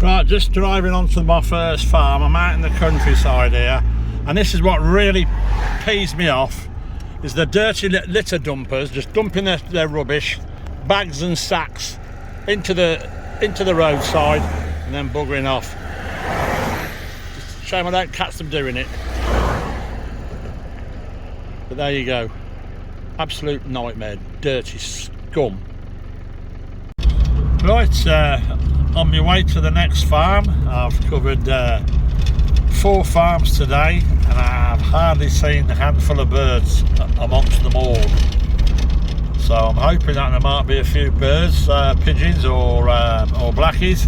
Right, just driving onto my first farm. I'm out in the countryside here, and this is what really pees me off, is the dirty litter dumpers just dumping their rubbish, bags and sacks into the roadside and then buggering off. Just a shame I don't catch them doing it. But there you go. Absolute nightmare. Dirty scum. Right, on my way to the next farm. I've covered 4 farms today, and I've hardly seen a handful of birds amongst them all. So I'm hoping that there might be a few birds, pigeons or blackies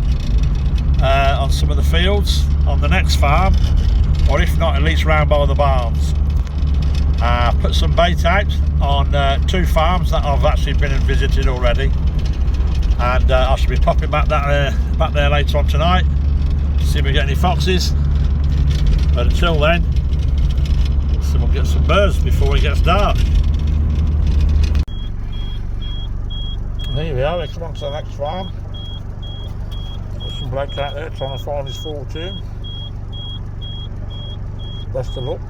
on some of the fields on the next farm, or if not, at least round by the barns. Put some bait out on 2 farms that I've actually been and visited already, and I should be popping back there later on tonight to see if we get any foxes. But until then, we'll get some birds before it gets dark. There we are, we come on to the next farm. There's some bloke out there trying to find his fortune. Best of luck.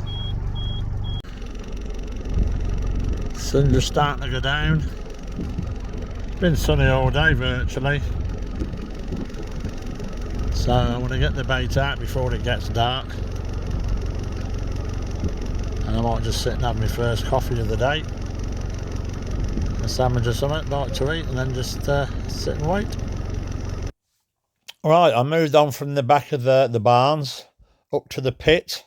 Sun just starting to go down. It's been sunny all day virtually. So I'm going to get the bait out before it gets dark. And I might just sit and have my first coffee of the day. A sandwich or something like to eat, and then just sit and wait. Right, I moved on from the back of the barns up to the pit.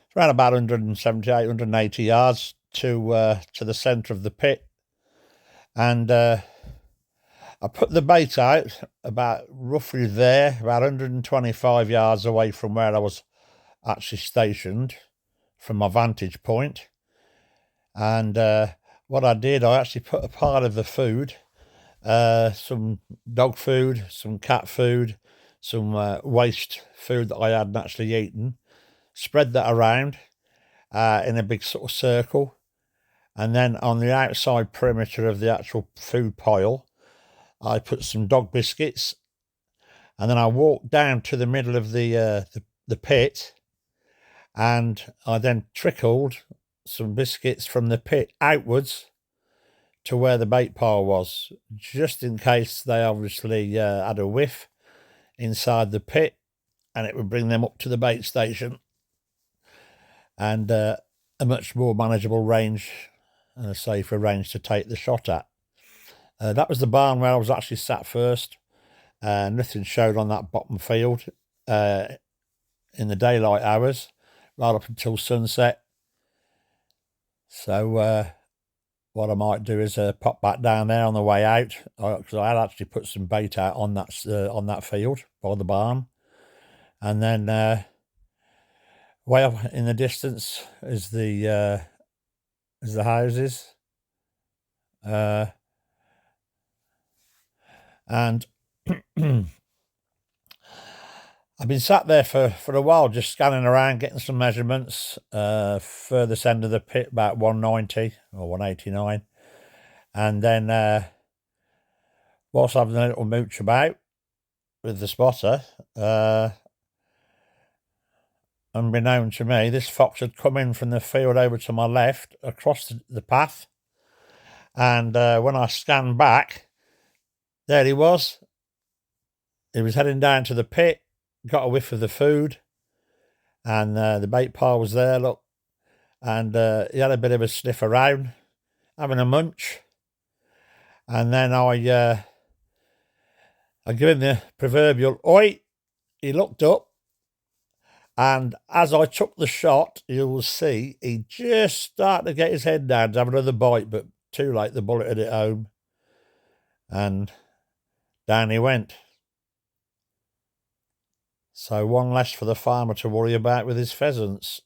It's around about 178, 180 yards to the centre of the pit, and I put the bait out about roughly there, about 125 yards away from where I was actually stationed from my vantage point. And what I did, I actually put a part of the food, some dog food, some cat food, some waste food that I hadn't actually eaten, spread that around in a big sort of circle. And then on the outside perimeter of the actual food pile, I put some dog biscuits. And then I walked down to the middle of the pit, and I then trickled some biscuits from the pit outwards to where the bait pile was, just in case they obviously had a whiff inside the pit, and it would bring them up to the bait station, and a much more manageable range and a safer range to take the shot at. That was the barn where I was actually sat first. Nothing showed on that bottom field in the daylight hours, right up until sunset. So what I might do is pop back down there on the way out, because I had actually put some bait out on that field by the barn. And then way up in the distance is the houses, and I've been sat there for a while, just scanning around, getting some measurements. Furthest end of the pit, about 190 or 189. And then whilst having a little mooch about with the spotter, unbeknown to me, this fox had come in from the field over to my left, across the path. And when I scanned back, there he was. He was heading down to the pit, got a whiff of the food, and the bait pile was there, look. And he had a bit of a sniff around, having a munch. And then I give him the proverbial oi. He looked up, and as I took the shot, you will see he just started to get his head down to have another bite, but too late, the bullet had hit home, and down he went. So one less for the farmer to worry about with his pheasants.